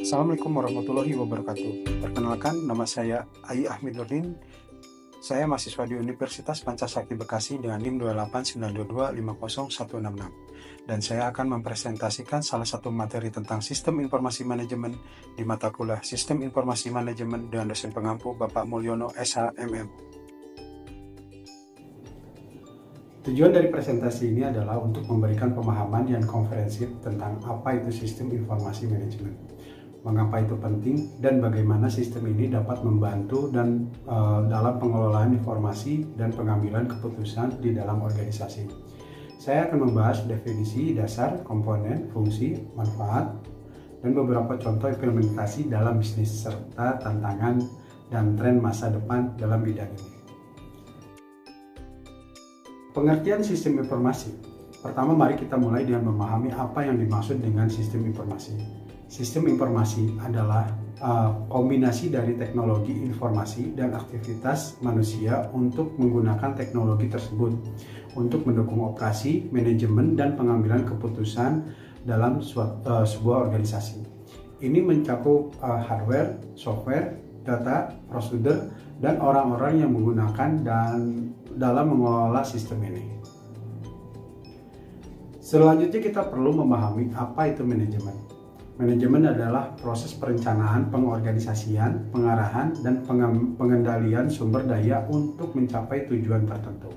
Assalamualaikum warahmatullahi wabarakatuh. Perkenalkan, nama saya Ai Ahmiduddin. Saya mahasiswa di Universitas Pancasakti Bekasi dengan NIM 289225016. Dan saya akan mempresentasikan salah satu materi tentang Sistem Informasi Manajemen di mata kuliah Sistem Informasi Manajemen dengan dosen pengampu Bapak Mulyono SHMM. Tujuan dari presentasi ini adalah untuk memberikan pemahaman yang komprehensif tentang apa itu Sistem Informasi Manajemen, mengapa itu penting, dan bagaimana sistem ini dapat membantu dalam pengelolaan informasi dan pengambilan keputusan di dalam organisasi. Saya akan membahas definisi dasar, komponen, fungsi, manfaat, dan beberapa contoh implementasi dalam bisnis serta tantangan dan tren masa depan dalam bidang ini. Pengertian sistem informasi. Pertama, mari kita mulai dengan memahami apa yang dimaksud dengan sistem informasi. Sistem informasi adalah kombinasi dari teknologi informasi dan aktivitas manusia untuk menggunakan teknologi tersebut untuk mendukung operasi, manajemen, dan pengambilan keputusan dalam sebuah organisasi. Ini mencakup hardware, software, data, prosedur, dan orang-orang yang menggunakan dalam mengelola sistem ini. Selanjutnya kita perlu memahami apa itu manajemen. Manajemen adalah proses perencanaan, pengorganisasian, pengarahan, dan pengendalian sumber daya untuk mencapai tujuan tertentu.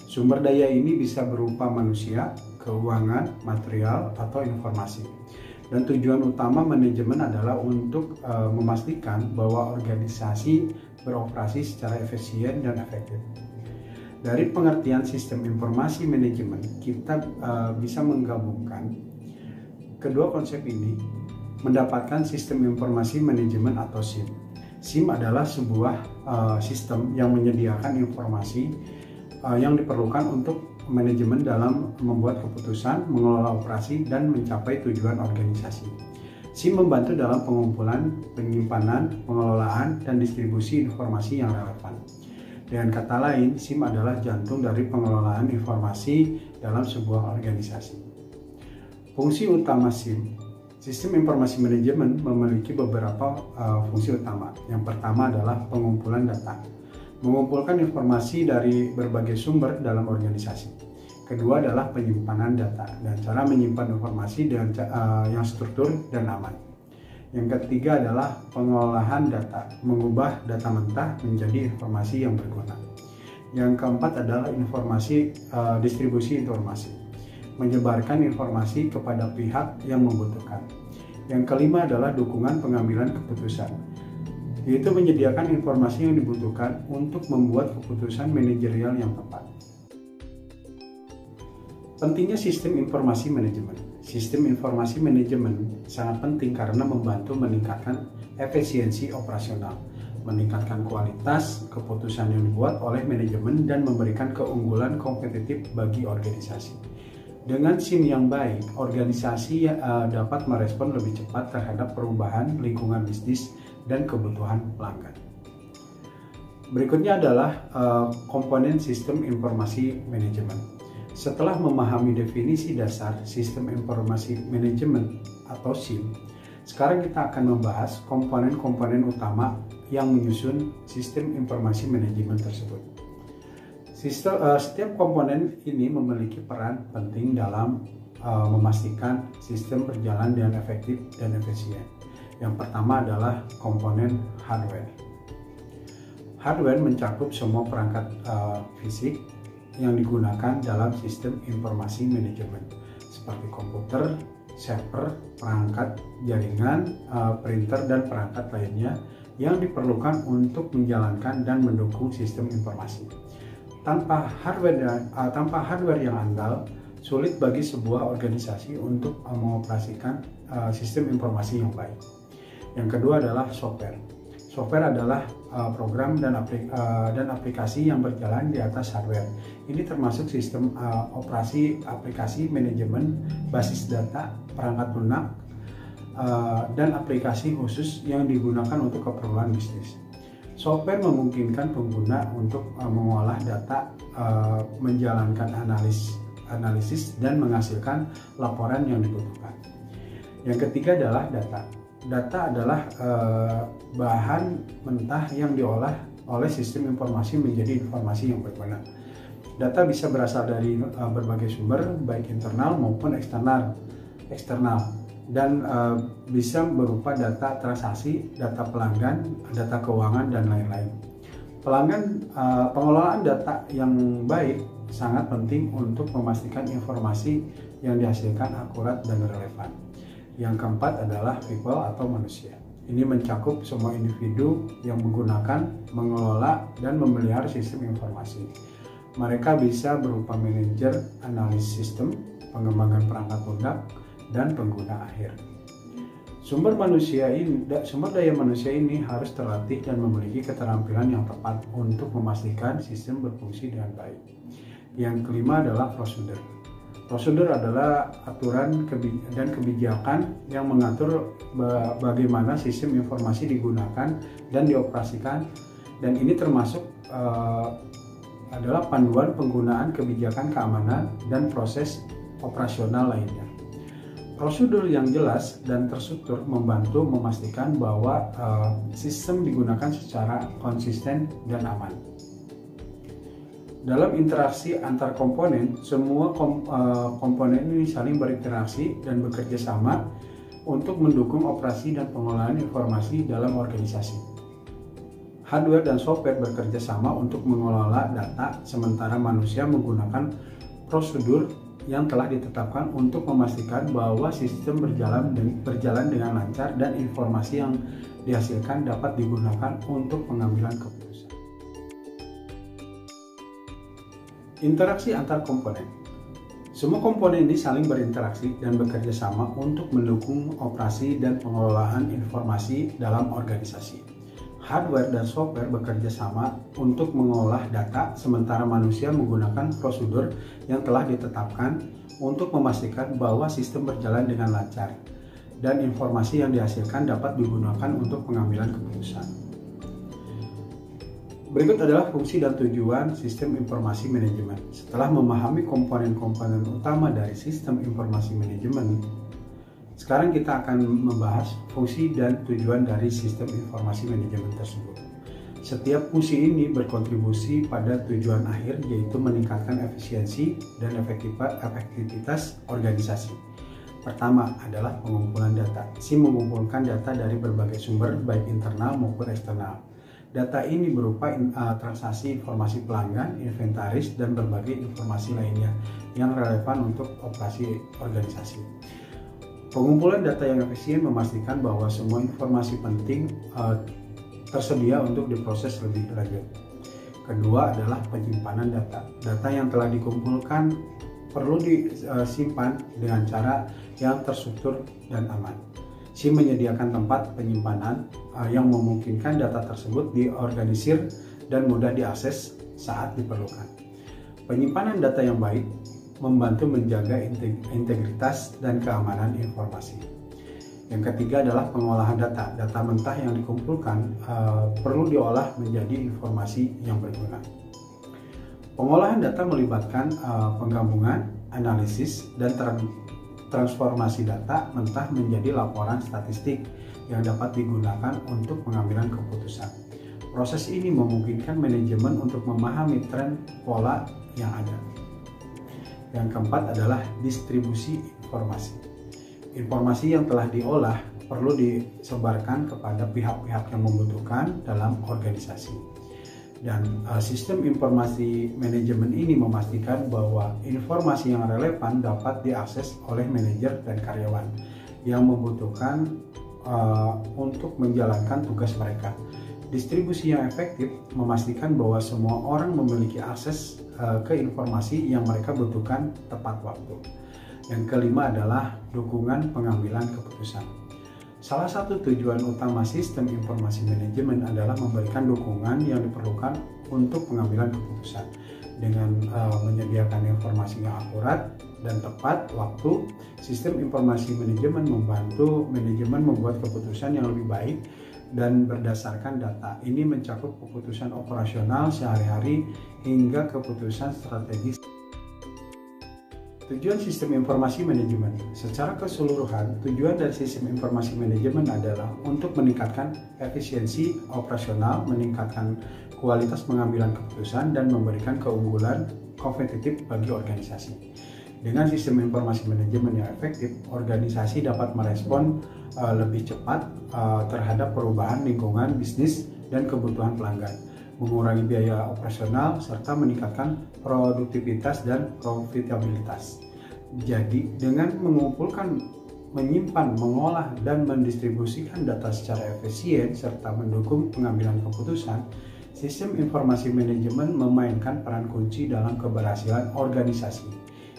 Sumber daya ini bisa berupa manusia, keuangan, material, atau informasi. Dan tujuan utama manajemen adalah untuk memastikan bahwa organisasi beroperasi secara efisien dan efektif. Dari pengertian sistem informasi manajemen, kita bisa menggabungkan kedua konsep ini mendapatkan sistem informasi manajemen atau SIM. SIM adalah sebuah sistem yang menyediakan informasi yang diperlukan untuk manajemen dalam membuat keputusan, mengelola operasi, dan mencapai tujuan organisasi. SIM membantu dalam pengumpulan, penyimpanan, pengelolaan, dan distribusi informasi yang relevan. Dengan kata lain, SIM adalah jantung dari pengelolaan informasi dalam sebuah organisasi. Fungsi utama SIM. Sistem Informasi Manajemen memiliki beberapa fungsi utama. Yang pertama adalah pengumpulan data. Mengumpulkan informasi dari berbagai sumber dalam organisasi. Kedua adalah penyimpanan data dan cara menyimpan informasi dengan yang struktur dan aman. Yang ketiga adalah pengolahan data, mengubah data mentah menjadi informasi yang berguna. Yang keempat adalah distribusi informasi, menyebarkan informasi kepada pihak yang membutuhkan. Yang kelima adalah dukungan pengambilan keputusan, yaitu menyediakan informasi yang dibutuhkan untuk membuat keputusan manajerial yang tepat. Pentingnya sistem informasi manajemen. Sistem informasi manajemen sangat penting karena membantu meningkatkan efisiensi operasional, meningkatkan kualitas keputusan yang dibuat oleh manajemen, dan memberikan keunggulan kompetitif bagi organisasi. Dengan SIM yang baik, organisasi dapat merespon lebih cepat terhadap perubahan lingkungan bisnis dan kebutuhan pelanggan. Berikutnya adalah komponen sistem informasi manajemen. Setelah memahami definisi dasar sistem informasi manajemen atau SIM, sekarang kita akan membahas komponen-komponen utama yang menyusun sistem informasi manajemen tersebut. Setiap komponen ini memiliki peran penting dalam memastikan sistem berjalan dengan efektif dan efisien. Yang pertama adalah komponen hardware. Hardware mencakup semua perangkat fisik yang digunakan dalam sistem informasi manajemen seperti komputer, server, perangkat jaringan, printer, dan perangkat lainnya yang diperlukan untuk menjalankan dan mendukung sistem informasi. Tanpa hardware yang andal, sulit bagi sebuah organisasi untuk mengoperasikan sistem informasi yang baik. Yang kedua adalah software. Software adalah program dan aplikasi yang berjalan di atas hardware. Ini termasuk sistem operasi aplikasi manajemen, basis data, perangkat lunak, dan aplikasi khusus yang digunakan untuk keperluan bisnis. Software memungkinkan pengguna untuk mengolah data, menjalankan analisis, dan menghasilkan laporan yang dibutuhkan. Yang ketiga adalah data. Data adalah bahan mentah yang diolah oleh sistem informasi menjadi informasi yang berguna. Data bisa berasal dari berbagai sumber, baik internal maupun eksternal, dan bisa berupa data transaksi, data pelanggan, data keuangan, dan lain-lain. Pengelolaan data yang baik sangat penting untuk memastikan informasi yang dihasilkan akurat dan relevan. Yang keempat adalah people atau manusia. Ini mencakup semua individu yang menggunakan, mengelola, dan memelihara sistem informasi. Mereka bisa berupa manajer, analis sistem, pengembangan perangkat lunak, dan pengguna akhir. Sumber daya manusia ini harus terlatih dan memiliki keterampilan yang tepat untuk memastikan sistem berfungsi dengan baik. Yang kelima adalah prosedur. Prosedur adalah aturan dan kebijakan yang mengatur bagaimana sistem informasi digunakan dan dioperasikan, dan ini termasuk adalah panduan penggunaan kebijakan keamanan dan proses operasional lainnya. Prosedur yang jelas dan terstruktur membantu memastikan bahwa sistem digunakan secara konsisten dan aman. Dalam interaksi antar komponen, semua komponen ini saling berinteraksi dan bekerja sama untuk mendukung operasi dan pengolahan informasi dalam organisasi. Hardware dan software bekerja sama untuk mengelola data, sementara manusia menggunakan prosedur yang telah ditetapkan untuk memastikan bahwa sistem berjalan dengan lancar dan informasi yang dihasilkan dapat digunakan untuk pengambilan keputusan. Interaksi antar komponen. Semua komponen ini saling berinteraksi dan bekerja sama untuk mendukung operasi dan pengelolaan informasi dalam organisasi. Hardware dan software bekerja sama untuk mengolah data, sementara manusia menggunakan prosedur yang telah ditetapkan untuk memastikan bahwa sistem berjalan dengan lancar dan informasi yang dihasilkan dapat digunakan untuk pengambilan keputusan. Berikut adalah fungsi dan tujuan sistem informasi manajemen. Setelah memahami komponen-komponen utama dari sistem informasi manajemen, sekarang kita akan membahas fungsi dan tujuan dari sistem informasi manajemen tersebut. Setiap fungsi ini berkontribusi pada tujuan akhir, yaitu meningkatkan efisiensi dan efektivitas organisasi. Pertama adalah pengumpulan data. SIM mengumpulkan data dari berbagai sumber, baik internal maupun eksternal. Data ini berupa transaksi informasi pelanggan, inventaris, dan berbagai informasi lainnya yang relevan untuk operasi organisasi. Pengumpulan data yang efisien memastikan bahwa semua informasi penting tersedia untuk diproses lebih lanjut. Kedua adalah penyimpanan data. Data yang telah dikumpulkan perlu disimpan dengan cara yang terstruktur dan aman. SIM menyediakan tempat penyimpanan yang memungkinkan data tersebut diorganisir dan mudah diakses saat diperlukan. Penyimpanan data yang baik membantu menjaga integritas dan keamanan informasi. Yang ketiga adalah pengolahan data. Data mentah yang dikumpulkan perlu diolah menjadi informasi yang berguna. Pengolahan data melibatkan penggabungan, analisis, dan transformasi data mentah menjadi laporan statistik yang dapat digunakan untuk pengambilan keputusan. Proses ini memungkinkan manajemen untuk memahami tren pola yang ada. Yang keempat adalah distribusi informasi. Informasi yang telah diolah perlu disebarkan kepada pihak-pihak yang membutuhkan dalam organisasi. Dan sistem informasi manajemen ini memastikan bahwa informasi yang relevan dapat diakses oleh manajer dan karyawan yang membutuhkan untuk menjalankan tugas mereka. Distribusi yang efektif memastikan bahwa semua orang memiliki akses ke informasi yang mereka butuhkan tepat waktu. Yang kelima adalah dukungan pengambilan keputusan. Salah satu tujuan utama sistem informasi manajemen adalah memberikan dukungan yang diperlukan untuk pengambilan keputusan. Dengan menyediakan informasi yang akurat dan tepat waktu, sistem informasi manajemen membantu manajemen membuat keputusan yang lebih baik dan berdasarkan data. Ini mencakup keputusan operasional sehari-hari hingga keputusan strategis. Tujuan sistem informasi manajemen. Secara keseluruhan, tujuan dari sistem informasi manajemen adalah untuk meningkatkan efisiensi operasional, meningkatkan kualitas pengambilan keputusan, dan memberikan keunggulan kompetitif bagi organisasi. Dengan sistem informasi manajemen yang efektif, organisasi dapat merespon lebih cepat terhadap perubahan lingkungan bisnis dan kebutuhan pelanggan, mengurangi biaya operasional, serta meningkatkan produktivitas dan profitabilitas. Jadi, dengan mengumpulkan, menyimpan, mengolah, dan mendistribusikan data secara efisien, serta mendukung pengambilan keputusan, sistem informasi manajemen memainkan peran kunci dalam keberhasilan organisasi.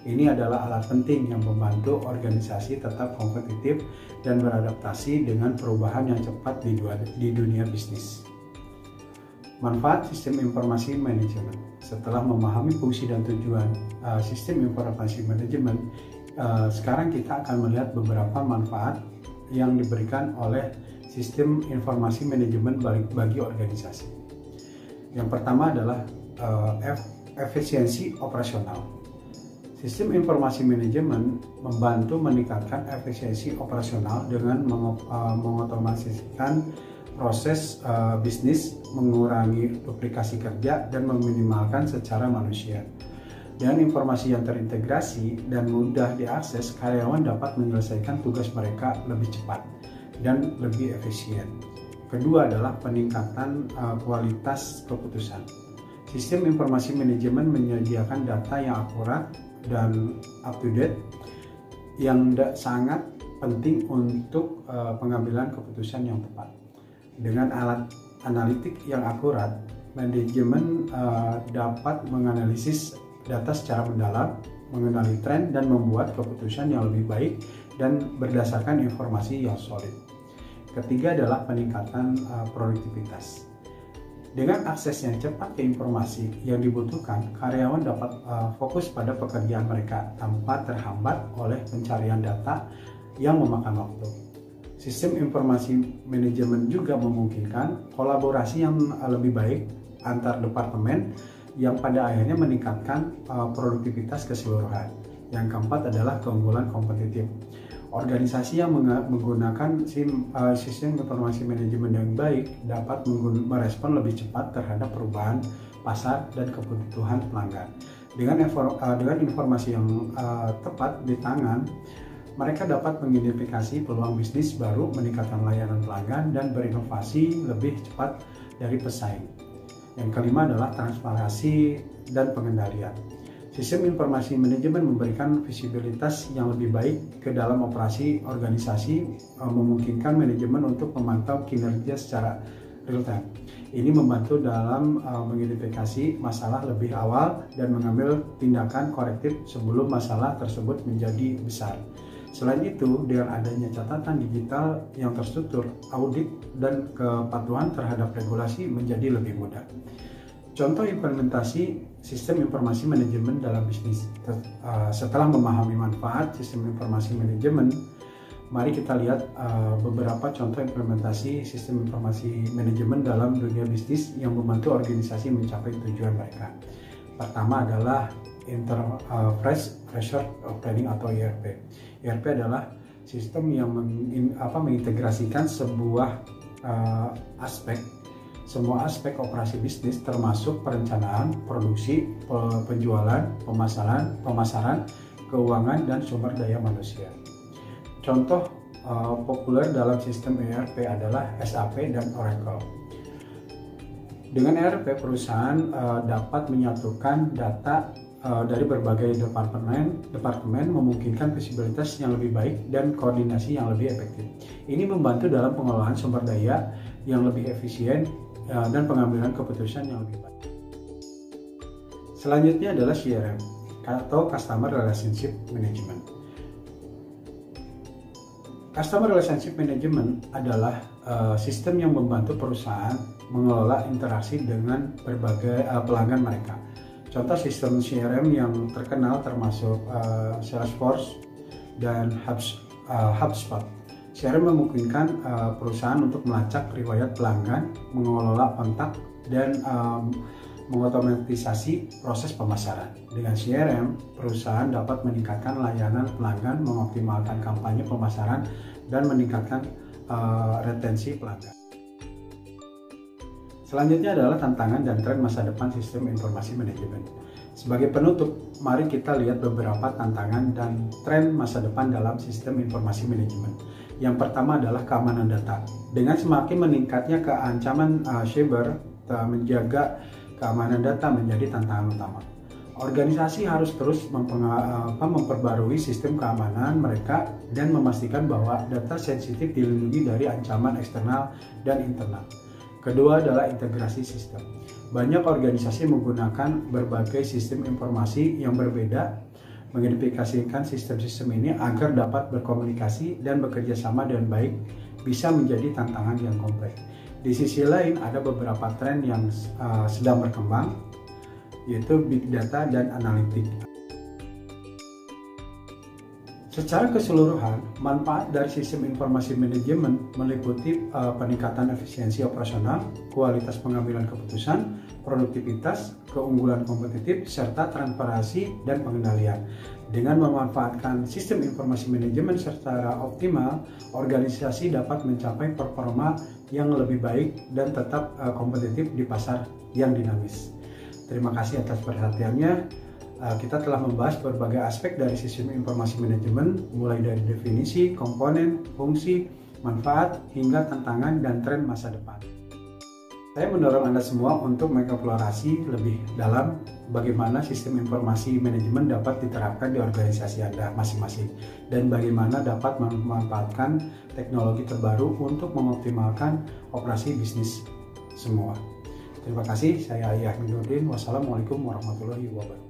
Ini adalah alat penting yang membantu organisasi tetap kompetitif dan beradaptasi dengan perubahan yang cepat di dunia bisnis. Manfaat sistem informasi manajemen. Setelah memahami fungsi dan tujuan sistem informasi manajemen, sekarang kita akan melihat beberapa manfaat yang diberikan oleh sistem informasi manajemen bagi organisasi. Yang pertama adalah efisiensi operasional. Sistem informasi manajemen membantu meningkatkan efisiensi operasional dengan mengotomatisasikan proses bisnis, mengurangi duplikasi kerja, dan meminimalkan secara manusia. Dengan informasi yang terintegrasi dan mudah diakses, karyawan dapat menyelesaikan tugas mereka lebih cepat dan lebih efisien. Kedua adalah peningkatan kualitas keputusan. Sistem informasi manajemen menyediakan data yang akurat dan up-to-date yang sangat penting untuk pengambilan keputusan yang tepat. Dengan alat analitik yang akurat, manajemen dapat menganalisis data secara mendalam, mengenali tren, dan membuat keputusan yang lebih baik dan berdasarkan informasi yang solid. Ketiga adalah peningkatan produktivitas. Dengan akses yang cepat ke informasi yang dibutuhkan, karyawan dapat fokus pada pekerjaan mereka tanpa terhambat oleh pencarian data yang memakan waktu. Sistem informasi manajemen juga memungkinkan kolaborasi yang lebih baik antar departemen yang pada akhirnya meningkatkan produktivitas keseluruhan. Yang keempat adalah keunggulan kompetitif. Organisasi yang menggunakan sistem informasi manajemen yang baik dapat merespon lebih cepat terhadap perubahan pasar dan kebutuhan pelanggan. Dengan informasi yang tepat di tangan, mereka dapat mengidentifikasi peluang bisnis baru, meningkatkan layanan pelanggan, dan berinovasi lebih cepat dari pesaing. Yang kelima adalah transparansi dan pengendalian. Sistem informasi manajemen memberikan visibilitas yang lebih baik ke dalam operasi organisasi, memungkinkan manajemen untuk memantau kinerja secara real time. Ini membantu dalam mengidentifikasi masalah lebih awal dan mengambil tindakan korektif sebelum masalah tersebut menjadi besar. Selain itu, dengan adanya catatan digital yang terstruktur, audit dan kepatuhan terhadap regulasi menjadi lebih mudah. Contoh implementasi sistem informasi manajemen dalam bisnis. Setelah memahami manfaat sistem informasi manajemen, mari kita lihat beberapa contoh implementasi sistem informasi manajemen dalam dunia bisnis yang membantu organisasi mencapai tujuan mereka. Pertama adalah Enterprise Resource Planning atau ERP. ERP adalah sistem yang mengintegrasikan semua aspek operasi bisnis termasuk perencanaan, produksi, penjualan, pemasaran, keuangan, dan sumber daya manusia. Contoh populer dalam sistem ERP adalah SAP dan Oracle. Dengan ERP, perusahaan dapat menyatukan data dari berbagai departemen memungkinkan visibilitas yang lebih baik dan koordinasi yang lebih efektif. Ini membantu dalam pengelolaan sumber daya yang lebih efisien dan pengambilan keputusan yang lebih baik. Selanjutnya adalah CRM atau Customer Relationship Management. Customer Relationship Management adalah sistem yang membantu perusahaan mengelola interaksi dengan berbagai pelanggan mereka. Contoh sistem CRM yang terkenal termasuk Salesforce dan HubSpot. CRM memungkinkan perusahaan untuk melacak riwayat pelanggan, mengelola kontak, dan mengotomatisasi proses pemasaran. Dengan CRM, perusahaan dapat meningkatkan layanan pelanggan, mengoptimalkan kampanye pemasaran, dan meningkatkan retensi pelanggan. Selanjutnya adalah tantangan dan tren masa depan sistem informasi manajemen. Sebagai penutup, mari kita lihat beberapa tantangan dan tren masa depan dalam sistem informasi manajemen. Yang pertama adalah keamanan data. Dengan semakin meningkatnya keancaman cyber, menjaga keamanan data menjadi tantangan utama. Organisasi harus terus memperbarui sistem keamanan mereka dan memastikan bahwa data sensitif dilindungi dari ancaman eksternal dan internal. Kedua adalah integrasi sistem. Banyak organisasi menggunakan berbagai sistem informasi yang berbeda, mengidentifikasikan sistem-sistem ini agar dapat berkomunikasi dan bekerja sama dengan baik bisa menjadi tantangan yang kompleks. Di sisi lain ada beberapa tren yang sedang berkembang, yaitu big data dan analitik. Secara keseluruhan, manfaat dari sistem informasi manajemen meliputi peningkatan efisiensi operasional, kualitas pengambilan keputusan, produktivitas, keunggulan kompetitif, serta transparansi dan pengendalian. Dengan memanfaatkan sistem informasi manajemen secara optimal, organisasi dapat mencapai performa yang lebih baik dan tetap kompetitif di pasar yang dinamis. Terima kasih atas perhatiannya. Kita telah membahas berbagai aspek dari sistem informasi manajemen, mulai dari definisi, komponen, fungsi, manfaat, hingga tantangan dan tren masa depan. Saya mendorong Anda semua untuk mengeksplorasi lebih dalam bagaimana sistem informasi manajemen dapat diterapkan di organisasi Anda masing-masing dan bagaimana dapat memanfaatkan teknologi terbaru untuk mengoptimalkan operasi bisnis semua. Terima kasih, saya Ayah Minurdin. Wassalamualaikum warahmatullahi wabarakatuh.